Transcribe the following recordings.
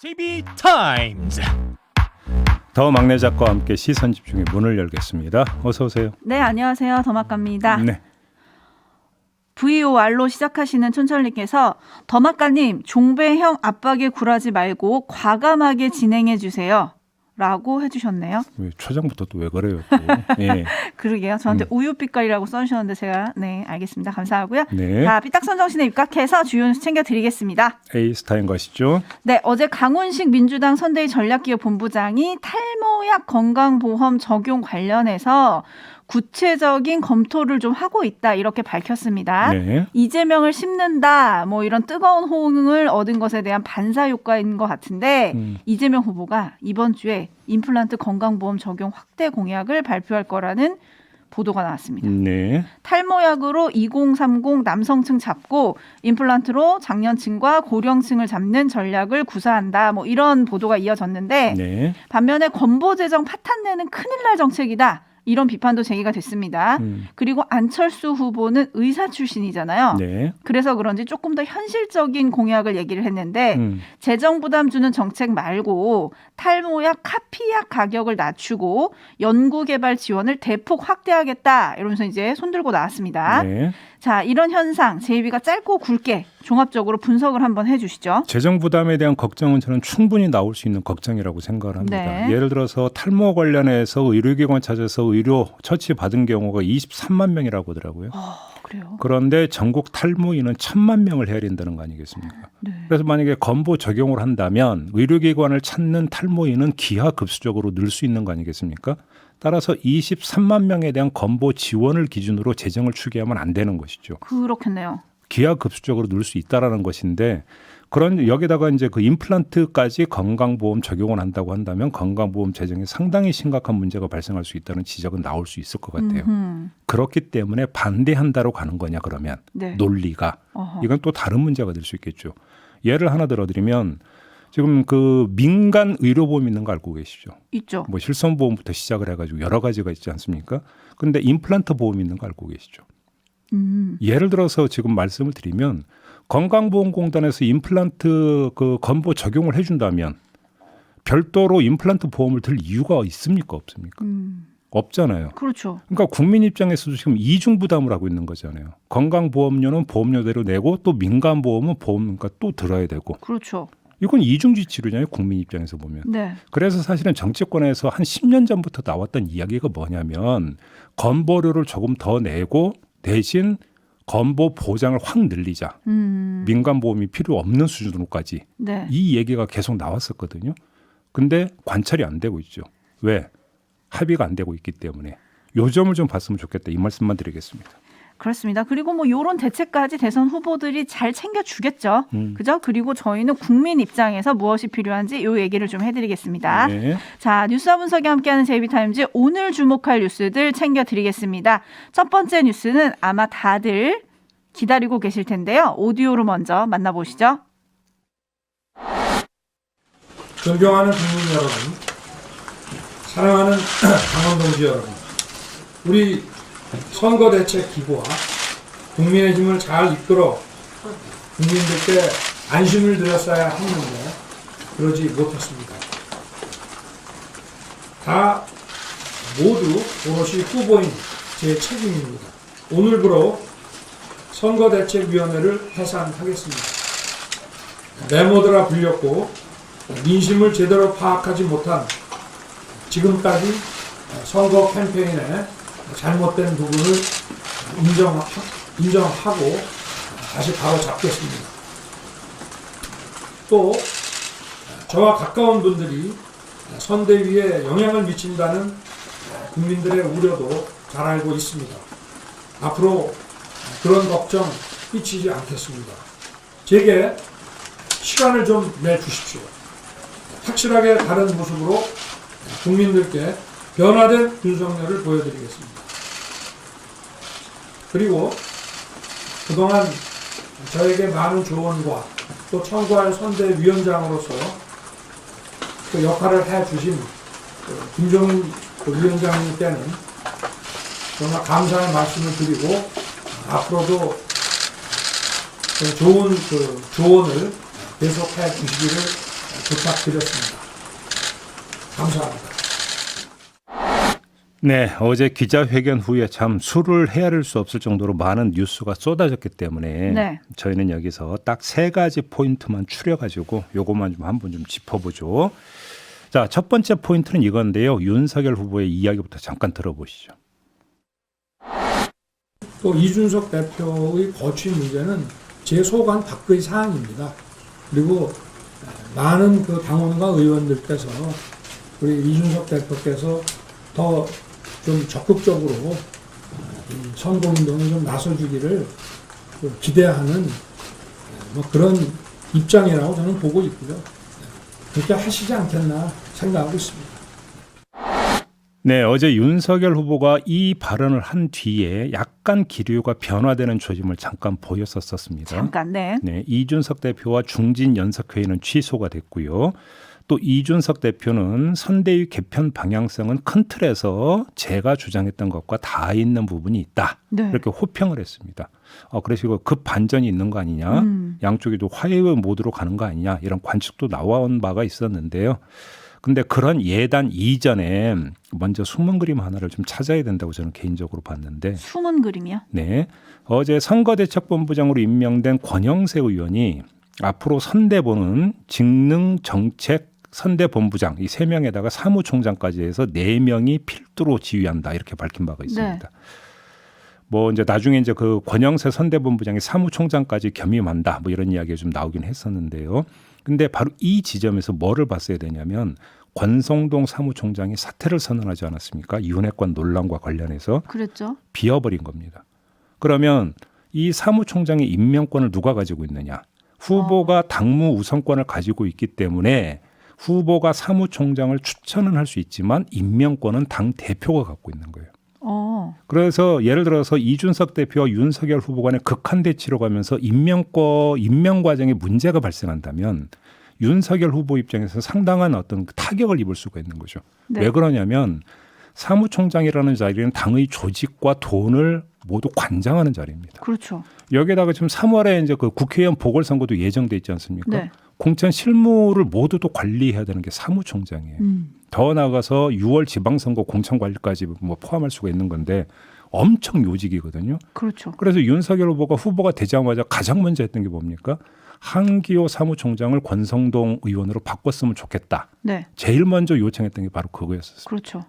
JB타임즈. 더 막내 작가와 함께 시선 집중의 문을 열겠습니다. 어서 오세요. 네, 안녕하세요. 더막가입니다. 네. VOR로 시작하시는 촌철님께서 더막가님 종배형 압박에 굴하지 말고 과감하게 진행해 주세요. 라고 해주셨네요. 왜 초장부터 또 왜 그래요? 또. 예. 그러게요. 저한테 우유빛깔이라고 써주셨는데 제가 네 알겠습니다. 감사하고요. 네. 자, 삐딱선정신에 입각해서 주요 뉴스 챙겨드리겠습니다. A스타인 것이죠. 네, 어제 강훈식 민주당 선대위 전략기획 본부장이 탈모약 건강보험 적용 관련해서 구체적인 검토를 좀 하고 있다 이렇게 밝혔습니다. 네. 이재명을 씹는다 뭐 이런 뜨거운 호응을 얻은 것에 대한 반사 효과인 것 같은데 이재명 후보가 이번 주에 임플란트 건강보험 적용 확대 공약을 발표할 거라는 보도가 나왔습니다. 네. 탈모약으로 2030 남성층 잡고 임플란트로 장년층과 고령층을 잡는 전략을 구사한다. 뭐 이런 보도가 이어졌는데 네. 반면에 건보 재정 파탄내는 큰일 날 정책이다. 이런 비판도 제기가 됐습니다. 그리고 안철수 후보는 의사 출신이잖아요. 네. 그래서 그런지 조금 더 현실적인 공약을 얘기를 했는데 재정 부담 주는 정책 말고 탈모약 카피약 가격을 낮추고 연구개발 지원을 대폭 확대하겠다. 이러면서 이제 손들고 나왔습니다. 네. 자, 이런 현상 제이비가 짧고 굵게 종합적으로 분석을 한번 해주시죠. 재정 부담에 대한 걱정은 저는 충분히 나올 수 있는 걱정이라고 생각을 합니다. 네. 예를 들어서 탈모 관련해서 의료기관 찾아서 의료 처치 받은 경우가 23만 명이라고 하더라고요. 그래요? 그런데 전국 탈모인은 1,000만 명을 해야 된다는 거 아니겠습니까? 네. 그래서 만약에 건보 적용을 한다면 의료기관을 찾는 탈모인은 기하급수적으로 늘 수 있는 거 아니겠습니까? 따라서 23만 명에 대한 건보 지원을 기준으로 재정을 추계하면 안 되는 것이죠. 그렇겠네요. 기하급수적으로 늘 수 있다라는 것인데 그런 여기다가 이제 그 임플란트까지 건강보험 적용을 한다고 한다면 건강보험 재정에 상당히 심각한 문제가 발생할 수 있다는 지적은 나올 수 있을 것 같아요. 그렇기 때문에 반대한다로 가는 거냐 그러면 네. 논리가 어허. 이건 또 다른 문제가 될 수 있겠죠. 예를 하나 들어드리면 지금 그 민간 의료보험 있는 거 알고 계시죠? 있죠. 뭐 실손보험부터 시작을 해가지고 여러 가지가 있지 않습니까? 그런데 임플란트 보험 있는 거 알고 계시죠? 예를 들어서 지금 말씀을 드리면 건강보험공단에서 임플란트 그 건보 적용을 해준다면 별도로 임플란트 보험을 들 이유가 있습니까? 없습니까? 없잖아요. 그렇죠. 그러니까 국민 입장에서도 지금 이중 부담을 하고 있는 거잖아요. 건강보험료는 보험료대로 내고 또 민간보험은 보험료가 또 들어야 되고. 그렇죠. 이건 이중지 치료잖아요. 국민 입장에서 보면. 네. 그래서 사실은 정치권에서 한 10년 전부터 나왔던 이야기가 뭐냐면 건보료를 조금 더 내고 대신 건보 보장을 확 늘리자. 민간보험이 필요 없는 수준으로까지. 네. 이 얘기가 계속 나왔었거든요. 근데 관찰이 안 되고 있죠. 왜? 합의가 안 되고 있기 때문에. 요 점을 좀 봤으면 좋겠다. 이 말씀만 드리겠습니다. 그렇습니다. 그리고 뭐 이런 대책까지 대선 후보들이 잘 챙겨주겠죠. 그죠? 그리고 저희는 국민 입장에서 무엇이 필요한지 이 얘기를 좀 해드리겠습니다. 네. 자, 뉴스와 분석이 함께하는 JB타임즈 오늘 주목할 뉴스들 챙겨드리겠습니다. 첫 번째 뉴스는 아마 다들 기다리고 계실 텐데요. 오디오로 먼저 만나보시죠. 존경하는 국민 여러분, 사랑하는 강원동지 여러분, 우리 선거대책 기구와 국민의 힘을 잘 이끌어 국민들께 안심을 드렸어야 했는데 그러지 못했습니다. 다 모두 오롯이 후보인 제 책임입니다. 오늘부로 선거대책위원회를 해산하겠습니다. 메모드라 불렸고 민심을 제대로 파악하지 못한 지금까지 선거 캠페인에 잘못된 부분을 인정하고 다시 바로 잡겠습니다. 또 저와 가까운 분들이 선대위에 영향을 미친다는 국민들의 우려도 잘 알고 있습니다. 앞으로 그런 걱정 끼치지 않겠습니다. 제게 시간을 좀 내주십시오. 확실하게 다른 모습으로 국민들께 변화된 윤석열을 보여드리겠습니다. 그리고 그동안 저에게 많은 조언과 또 청구할 선대위원장으로서 그 역할을 해주신 김종인 위원장님께는 정말 감사의 말씀을 드리고 앞으로도 좋은 조언을 계속해 주시기를 부탁드렸습니다. 감사합니다. 네, 어제 기자회견 후에 참 수를 헤아릴 수 없을 정도로 많은 뉴스가 쏟아졌기 때문에 네. 저희는 여기서 딱 3가지 포인트만 추려가지고 요것만 좀 한번 좀 짚어보죠. 자, 첫 번째 포인트는 이건데요. 윤석열 후보의 이야기부터 잠깐 들어보시죠. 또 이준석 대표의 거취 문제는 제 소관 밖의 사항입니다. 그리고 많은 그 당원과 의원들께서 우리 이준석 대표께서 더 좀 적극적으로 선거운동에 좀 나서주기를 기대하는 뭐 그런 입장이라고 저는 보고 있고요. 그렇게 하시지 않겠나 생각하고 있습니다. 네, 어제 윤석열 후보가 이 발언을 한 뒤에 약간 기류가 변화되는 조짐을 잠깐 보였었습니다. 잠깐, 네. 네, 이준석 대표와 중진 연석회의는 취소가 됐고요. 또 이준석 대표는 선대위 개편 방향성은 큰 틀에서 제가 주장했던 것과 다 있는 부분이 있다. 네. 이렇게 호평을 했습니다. 그래서 급 반전이 있는 거 아니냐. 양쪽이 또 화해의 모드로 가는 거 아니냐. 이런 관측도 나온 바가 있었는데요. 근데 그런 예단 이전에 먼저 숨은 그림 하나를 좀 찾아야 된다고 저는 개인적으로 봤는데. 숨은 그림이요? 네. 어제 선거대책본부장으로 임명된 권영세 의원이 앞으로 선대본은 직능정책 선대본부장 이 3명에다가 사무총장까지 해서 4명이 필두로 지휘한다 이렇게 밝힌 바가 있습니다. 네. 뭐 이제 나중에 이제 그 권영세 선대본부장이 사무총장까지 겸임한다 뭐 이런 이야기가 좀 나오긴 했었는데요. 근데 바로 이 지점에서 뭐를 봤어야 되냐면 권성동 사무총장이 사퇴를 선언하지 않았습니까? 윤핵관 논란과 관련해서 그랬죠. 비어버린 겁니다. 그러면 이 사무총장의 임명권을 누가 가지고 있느냐? 후보가 당무 우선권을 가지고 있기 때문에 후보가 사무총장을 추천은 할 수 있지만 임명권은 당 대표가 갖고 있는 거예요. 그래서 예를 들어서 이준석 대표와 윤석열 후보 간의 극한대치로 가면서 임명 과정에 문제가 발생한다면 윤석열 후보 입장에서 상당한 어떤 타격을 입을 수가 있는 거죠. 네. 왜 그러냐면 사무총장이라는 자리는 당의 조직과 돈을 모두 관장하는 자리입니다. 그렇죠. 여기에다가 지금 3월에 이제 그 국회의원 보궐선거도 예정돼 있지 않습니까? 네. 공천 실무를 모두 또 관리해야 되는 게 사무총장이에요. 더 나아가서 6월 지방선거 공천 관리까지 뭐 포함할 수가 있는 건데 엄청 요직이거든요. 그렇죠. 그래서 윤석열 후보가 되자마자 가장 먼저 했던 게 뭡니까? 한기호 사무총장을 권성동 의원으로 바꿨으면 좋겠다. 네. 제일 먼저 요청했던 게 바로 그거였었어요. 그렇죠.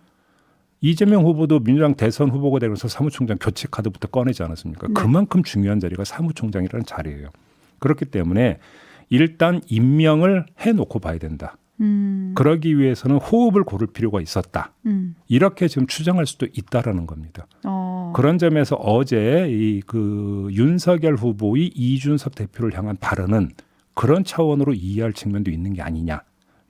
이재명 후보도 민주당 대선 후보가 되면서 사무총장 교체 카드부터 꺼내지 않았습니까? 네. 그만큼 중요한 자리가 사무총장이라는 자리예요. 그렇기 때문에 일단 임명을 해놓고 봐야 된다. 그러기 위해서는 호흡을 고를 필요가 있었다. 이렇게 지금 추정할 수도 있다라는 겁니다. 그런 점에서 어제 그 윤석열 후보의 이준석 대표를 향한 발언은 그런 차원으로 이해할 측면도 있는 게 아니냐.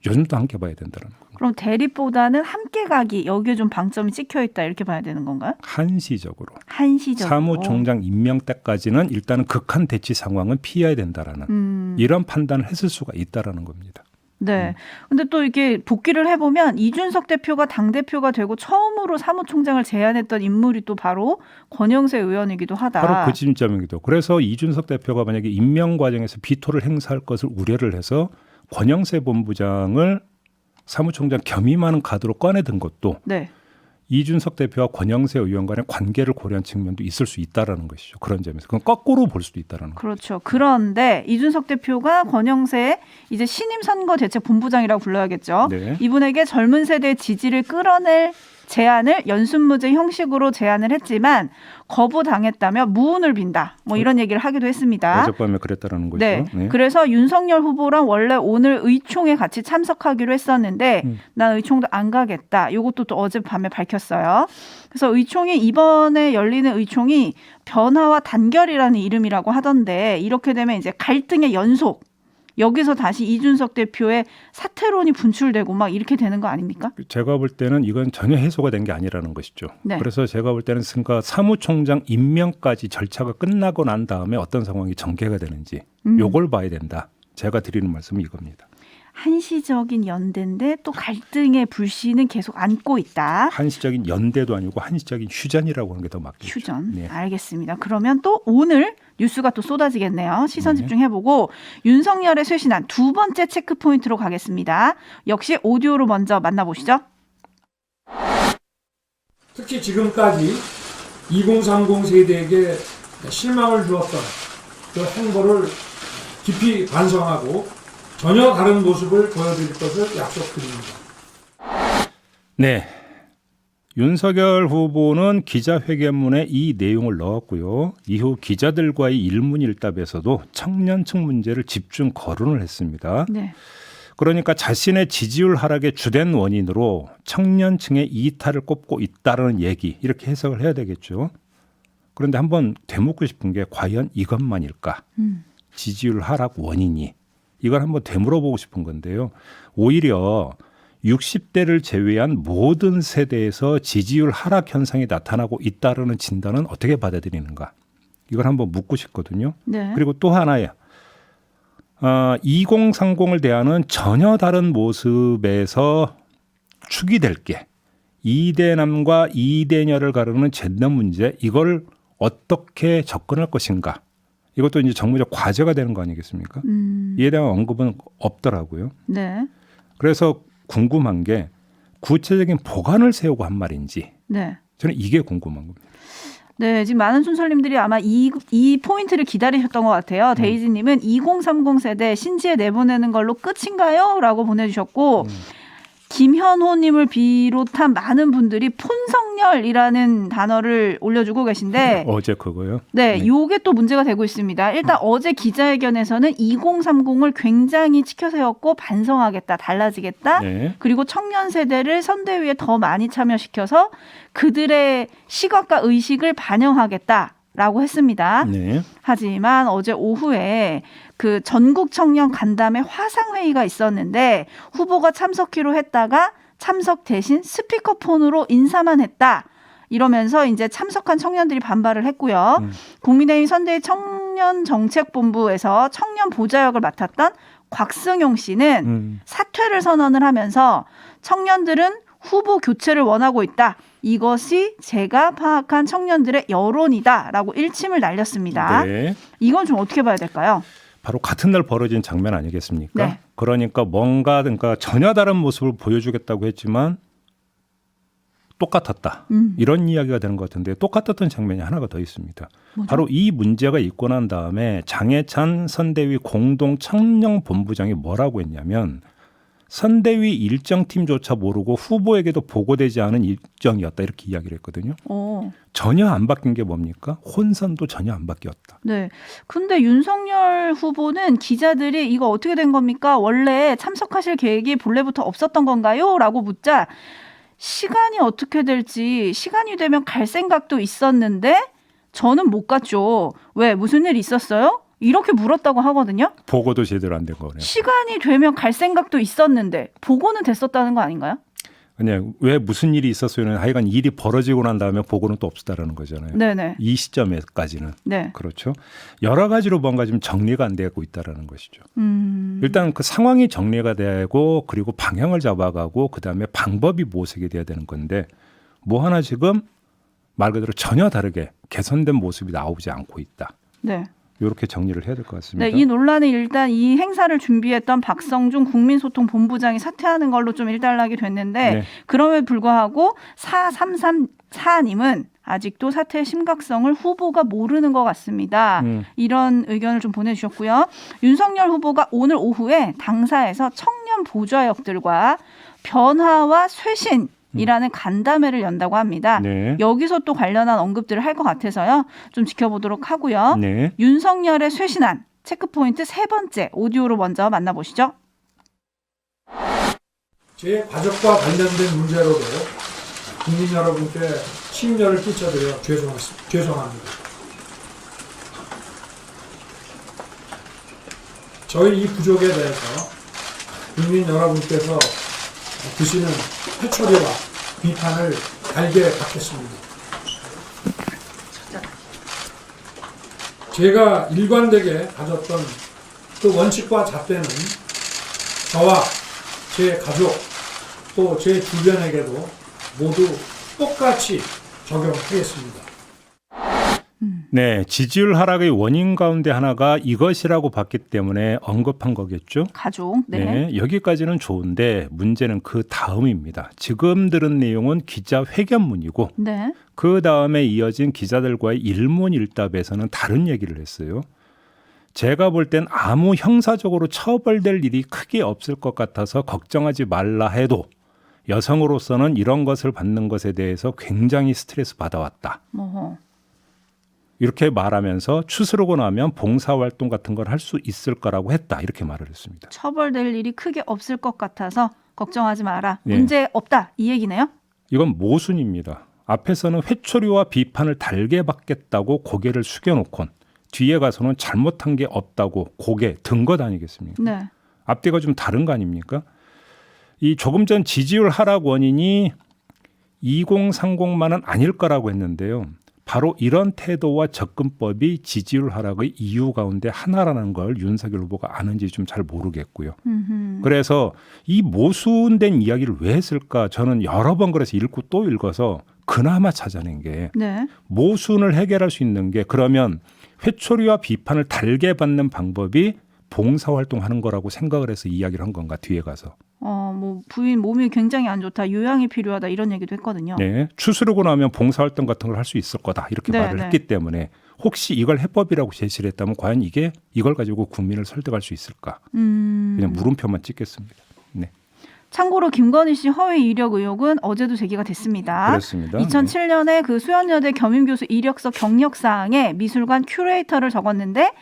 요즘도 함께 봐야 된다는 겁니다. 그럼 대립보다는 함께 가기 여기에 좀 방점이 찍혀 있다 이렇게 봐야 되는 건가요? 한시적으로. 한시적으로. 사무총장 임명 때까지는 일단은 극한 대치 상황은 피해야 된다라는 이런 판단을 했을 수가 있다라는 겁니다. 네. 근데 또 이게 복귀를 해보면 이준석 대표가 당대표가 되고 처음으로 사무총장을 제안했던 인물이 또 바로 권영세 의원이기도 하다. 바로 그 지점이기도. 그래서 이준석 대표가 만약에 임명 과정에서 비토를 행사할 것을 우려를 해서 권영세 본부장을 사무총장 겸임하는 카드로 꺼내든 것도 네. 이준석 대표와 권영세 의원 간의 관계를 고려한 측면도 있을 수 있다라는 것이죠. 그런 점에서 그건 거꾸로 볼 수도 있다라는 거죠. 그렇죠. 그런데 이준석 대표가 권영세 이제 신임 선거대책본부장이라고 불러야겠죠. 네. 이분에게 젊은 세대의 지지를 끌어낼 제안을 연순무제 형식으로 제안을 했지만 거부당했다며 무운을 빈다. 뭐 이런 얘기를 하기도 했습니다. 어젯밤에 그랬다라는 거죠. 네. 네. 그래서 윤석열 후보랑 원래 오늘 의총에 같이 참석하기로 했었는데 난 의총도 안 가겠다. 이것도 또 어젯밤에 밝혔어요. 그래서 의총이 이번에 열리는 의총이 변화와 단결이라는 이름이라고 하던데 이렇게 되면 이제 갈등의 연속. 여기서 다시 이준석 대표의 사퇴론이 분출되고 막 이렇게 되는 거 아닙니까? 제가 볼 때는 이건 전혀 해소가 된 게 아니라는 것이죠. 네. 그래서 제가 볼 때는 사무총장 임명까지 절차가 끝나고 난 다음에 어떤 상황이 전개가 되는지 요걸 봐야 된다. 제가 드리는 말씀은 이겁니다. 한시적인 연대인데 또 갈등의 불씨는 계속 안고 있다. 한시적인 연대도 아니고 한시적인 휴전이라고 하는 게 더 맞겠죠. 휴전. 네. 알겠습니다. 그러면 또 오늘 뉴스가 또 쏟아지겠네요. 시선 네. 집중해보고 윤석열의 쇄신안 두 번째 체크 포인트로 가겠습니다. 역시 오디오로 먼저 만나보시죠. 특히 지금까지 2030 세대에게 실망을 주었던 그 행보를 깊이 반성하고 전혀 다른 모습을 보여드릴 것을 약속드립니다. 네. 윤석열 후보는 기자회견문에 이 내용을 넣었고요. 이후 기자들과의 일문일답에서도 청년층 문제를 집중 거론을 했습니다. 네. 그러니까 자신의 지지율 하락의 주된 원인으로 청년층의 이탈을 꼽고 있다는 얘기 이렇게 해석을 해야 되겠죠. 그런데 한번 되묻고 싶은 게 과연 이것만일까? 지지율 하락 원인이 이걸 한번 되물어보고 싶은 건데요. 오히려 60대를 제외한 모든 세대에서 지지율 하락 현상이 나타나고 있다는 진단은 어떻게 받아들이는가? 이걸 한번 묻고 싶거든요. 네. 그리고 또 하나야. 2030을 대하는 전혀 다른 모습에서 축이 될 게 이대남과 이대녀를 가르는 젠더 문제 이걸 어떻게 접근할 것인가? 이것도 이제 정무적 과제가 되는 거 아니겠습니까? 이에 대한 언급은 없더라고요. 네. 그래서 궁금한 게 구체적인 보관을 세우고 한 말인지 네. 저는 이게 궁금한 겁니다. 네, 지금 많은 촌철님들이 아마 이 포인트를 기다리셨던 것 같아요. 데이지님은 2030 세대 신지에 내보내는 걸로 끝인가요? 라고 보내주셨고 김현호님을 비롯한 많은 분들이 폰성열이라는 단어를 올려주고 계신데 어제 그거요? 네, 요게 또 문제가 되고 있습니다. 일단 어제 기자회견에서는 2030을 굉장히 치켜세웠고 반성하겠다, 달라지겠다. 네. 그리고 청년 세대를 선대위에 더 많이 참여시켜서 그들의 시각과 의식을 반영하겠다라고 했습니다. 네. 하지만 어제 오후에 그 전국 청년 간담회 화상회의가 있었는데 후보가 참석키로 했다가 참석 대신 스피커폰으로 인사만 했다. 이러면서 이제 참석한 청년들이 반발을 했고요. 국민의힘 선대위 청년정책본부에서 청년 보좌역을 맡았던 곽승용 씨는 사퇴를 선언을 하면서 청년들은 후보 교체를 원하고 있다. 이것이 제가 파악한 청년들의 여론이다라고 일침을 날렸습니다. 네. 이건 좀 어떻게 봐야 될까요? 바로 같은 날 벌어진 장면 아니겠습니까? 네. 그러니까 그러니까 전혀 다른 모습을 보여주겠다고 했지만 똑같았다. 이런 이야기가 되는 것 같은데 똑같았던 장면이 하나가 더 있습니다. 뭐죠? 바로 이 문제가 있고 난 다음에 장해찬 선대위 공동 청년본부장이 뭐라고 했냐면 선대위 일정팀조차 모르고 후보에게도 보고되지 않은 일정이었다 이렇게 이야기를 했거든요. 전혀 안 바뀐 게 뭡니까? 혼선도 전혀 안 바뀌었다. 네. 근데 윤석열 후보는 기자들이 이거 어떻게 된 겁니까? 원래 참석하실 계획이 본래부터 없었던 건가요? 라고 묻자 시간이 어떻게 될지 시간이 되면 갈 생각도 있었는데 저는 못 갔죠. 왜? 무슨 일 있었어요? 이렇게 물었다고 하거든요. 보고도 제대로 안 된 거네요. 시간이 되면 갈 생각도 있었는데 보고는 됐었다는 거 아닌가요? 그냥 왜 무슨 일이 있었어요는 하여간 일이 벌어지고 난 다음에 보고는 또 없었다라는 거잖아요. 네네. 이 시점에까지는. 네. 그렇죠. 여러 가지로 뭔가 좀 정리가 안 되고 있다라는 것이죠. 일단 그 상황이 정리가 되고 그리고 방향을 잡아가고 그다음에 방법이 모색이 돼야 되는 건데 뭐 하나 지금 말 그대로 전혀 다르게 개선된 모습이 나오지 않고 있다. 네. 이렇게 정리를 해야 될 것 같습니다. 네, 이 논란이 일단 이 행사를 준비했던 박성준 국민소통본부장이 사퇴하는 걸로 좀 일단락이 됐는데 네. 그럼에도 불구하고 4334님은 아직도 사태의 심각성을 후보가 모르는 것 같습니다. 이런 의견을 좀 보내주셨고요. 윤석열 후보가 오늘 오후에 당사에서 청년 보좌역들과 변화와 쇄신 이라는 간담회를 연다고 합니다. 네. 여기서 또 관련한 언급들을 할 것 같아서요. 좀 지켜보도록 하고요. 네. 윤석열의 쇄신안 체크포인트 세 번째 오디오로 먼저 만나보시죠. 제 가족과 관련된 문제로도 국민 여러분께 심려를 끼쳐드려 죄송합니다. 저희 이 부족에 대해서 국민 여러분께서 드시는 회초리와 비판을 달게 받겠습니다. 제가 일관되게 가졌던 그 원칙과 잣대는 저와 제 가족 또 제 주변에게도 모두 똑같이 적용하겠습니다. 네, 지지율 하락의 원인 가운데 하나가 이것이라고 봤기 때문에 언급한 거겠죠. 가족. 네. 여기까지는 좋은데 문제는 그 다음입니다. 지금 들은 내용은 기자 회견문이고 네. 그 다음에 이어진 기자들과의 일문일답에서는 다른 얘기를 했어요. 제가 볼 땐 아무 형사적으로 처벌될 일이 크게 없을 것 같아서 걱정하지 말라 해도 여성으로서는 이런 것을 받는 것에 대해서 굉장히 스트레스 받아왔다. 어허. 이렇게 말하면서 추스르고 나면 봉사활동 같은 걸 할 수 있을 거라고 했다. 이렇게 말을 했습니다. 처벌될 일이 크게 없을 것 같아서 걱정하지 마라. 네. 문제 없다. 이 얘기네요. 이건 모순입니다. 앞에서는 회초리와 비판을 달게 받겠다고 고개를 숙여놓곤 뒤에 가서는 잘못한 게 없다고 고개 든 것 아니겠습니까? 네. 앞뒤가 좀 다른 거 아닙니까? 이 조금 전 지지율 하락 원인이 2030만은 아닐 거라고 했는데요. 바로 이런 태도와 접근법이 지지율 하락의 이유 가운데 하나라는 걸 윤석열 후보가 아는지 좀 잘 모르겠고요. 그래서 이 모순된 이야기를 왜 했을까? 저는 여러 번 그래서 읽고 또 읽어서 그나마 찾아낸 게 네. 모순을 해결할 수 있는 게 그러면 회초리와 비판을 달게 받는 방법이 봉사활동하는 거라고 생각을 해서 이야기를 한 건가 뒤에 가서. 뭐 부인 몸이 굉장히 안 좋다, 요양이 필요하다 이런 얘기도 했거든요. 네, 추스르고 나면 봉사활동 같은 걸 할 수 있을 거다 이렇게 네, 말을 네. 했기 때문에 혹시 이걸 해법이라고 제시를 했다면 과연 이걸 가지고 국민을 설득할 수 있을까? 그냥 물음표만 찍겠습니다. 네, 참고로 김건희 씨 허위 이력 의혹은 어제도 제기가 됐습니다. 그렇습니다. 2007년에 그 수연여대 겸임교수 이력서 경력사항에 미술관 큐레이터를 적었는데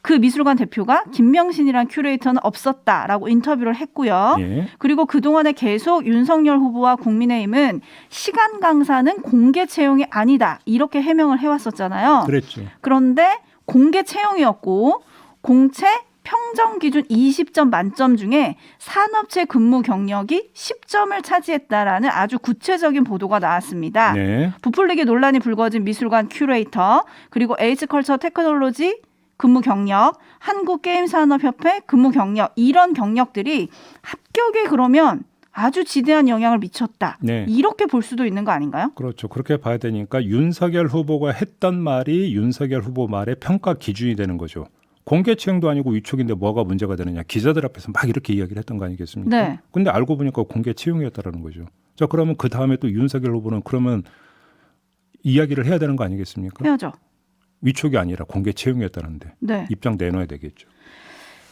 그 미술관 대표가 김명신이란 큐레이터는 없었다라고 인터뷰를 했고요. 예. 그리고 그동안에 계속 윤석열 후보와 국민의힘은 시간 강사는 공개 채용이 아니다 이렇게 해명을 해왔었잖아요. 그랬죠. 그런데 공개 채용이었고 공채 평점 기준 20점 만점 중에 산업체 근무 경력이 10점을 차지했다라는 아주 구체적인 보도가 나왔습니다. 네. 부풀리기 논란이 불거진 미술관 큐레이터, 그리고 H컬처 테크놀로지 근무 경력, 한국게임산업협회 근무 경력, 이런 경력들이 합격에 그러면 아주 지대한 영향을 미쳤다. 네. 이렇게 볼 수도 있는 거 아닌가요? 그렇죠. 그렇게 봐야 되니까 윤석열 후보가 했던 말이 윤석열 후보 말의 평가 기준이 되는 거죠. 공개 채용도 아니고 위촉인데 뭐가 문제가 되느냐. 기자들 앞에서 막 이렇게 이야기를 했던 거 아니겠습니까? 네. 근데 알고 보니까 공개 채용이었다라는 거죠. 자, 그러면 그 다음에 또 윤석열 후보는 그러면 이야기를 해야 되는 거 아니겠습니까? 해야죠. 위촉이 아니라 공개 채용이었다는데 네. 입장 내놔야 되겠죠.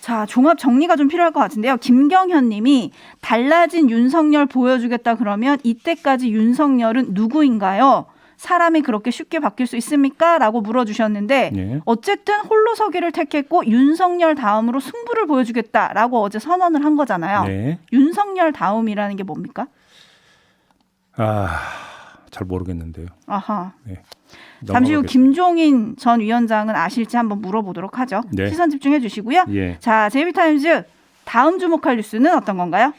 자, 종합 정리가 좀 필요할 것 같은데요. 김경현 님이 달라진 윤석열 보여주겠다 그러면 이때까지 윤석열은 누구인가요? 사람이 그렇게 쉽게 바뀔 수 있습니까? 라고 물어주셨는데 네. 어쨌든 홀로 서기를 택했고 윤석열 다음으로 승부를 보여주겠다라고 어제 선언을 한 거잖아요. 네. 윤석열 다음이라는 게 뭡니까? 잘 모르겠는데요. 아하. 네. 잠시 후 넘어가겠습니다. 김종인 전 위원장은 아실지 한번 물어보도록 하죠. 네. 시선 집중해 주시고요. 예. 자, 제이비타임즈 다음 주목할 뉴스는 어떤 건가요?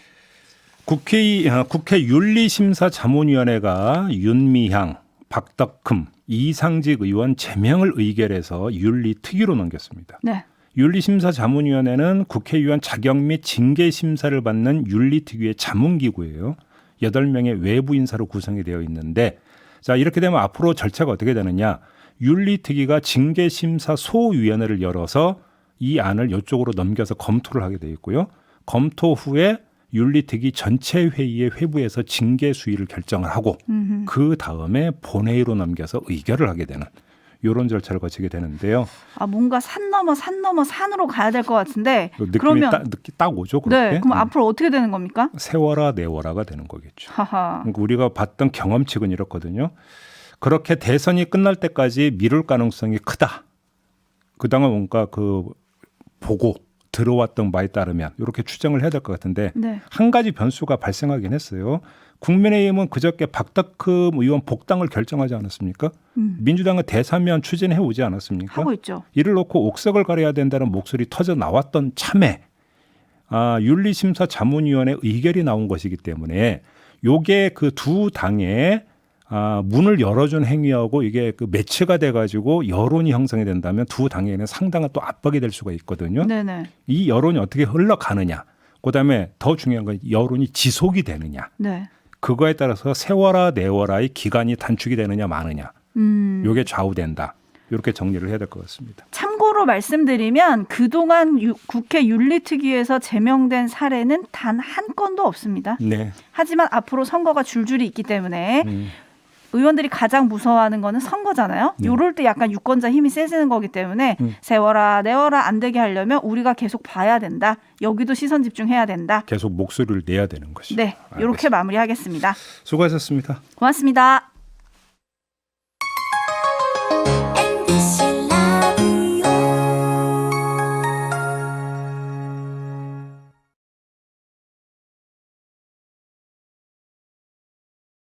국회 윤리심사자문위원회가 윤미향, 박덕흠, 이상직 의원 제명을 의결해서 윤리특위로 넘겼습니다. 네. 윤리심사자문위원회는 국회의원 자격 및 징계심사를 받는 윤리특위의 자문기구예요. 8명의 외부 인사로 구성이 되어 있는데 자 이렇게 되면 앞으로 절차가 어떻게 되느냐. 윤리특위가 징계심사소위원회를 열어서 이 안을 이쪽으로 넘겨서 검토를 하게 되어 있고요. 검토 후에 윤리특위 전체 회의에 회부해서 징계 수위를 결정을 하고 그 다음에 본회의로 넘겨서 의결을 하게 되는 이런 절차를 거치게 되는데요. 뭔가 산 넘어 산으로 가야 될 것 같은데 느낌이 그러면 딱 오죠. 그렇게. 네, 그럼 앞으로 어떻게 되는 겁니까? 세워라 내워라가 되는 거겠죠. 하하. 그러니까 우리가 봤던 경험칙은 이렇거든요. 그렇게 대선이 끝날 때까지 미룰 가능성이 크다. 그동안 뭔가 보고 들어왔던 바에 따르면 이렇게 추정을 해야 될 것 같은데 네. 한 가지 변수가 발생하긴 했어요. 국민의힘은 그저께 박덕흠 의원 복당을 결정하지 않았습니까? 민주당은 대사면 추진해 오지 않았습니까? 하고 있죠. 이를 놓고 옥석을 가려야 된다는 목소리 터져 나왔던 참에 윤리심사자문위원회 의결이 나온 것이기 때문에 요게 그 두 당의 문을 열어준 행위하고 이게 매치가 돼가지고 여론이 형성이 된다면 두 당에는 상당한 또 압박이 될 수가 있거든요. 네네. 이 여론이 어떻게 흘러가느냐. 그다음에 더 중요한 건 여론이 지속이 되느냐. 네. 그거에 따라서 세워라 내워라의 기간이 단축이 되느냐 마느냐. 이게 좌우된다. 이렇게 정리를 해야 될 것 같습니다. 참고로 말씀드리면 그동안 국회 윤리특위에서 제명된 사례는 단 한 건도 없습니다. 네. 하지만 앞으로 선거가 줄줄이 있기 때문에 의원들이 가장 무서워하는 거는 선거잖아요. 네. 요럴 때 약간 유권자 힘이 세지는 거기 때문에 세워라 내워라 안 되게 하려면 우리가 계속 봐야 된다. 여기도 시선 집중해야 된다. 계속 목소리를 내야 되는 것이죠. 네, 이렇게 마무리하겠습니다. 수고하셨습니다. 고맙습니다.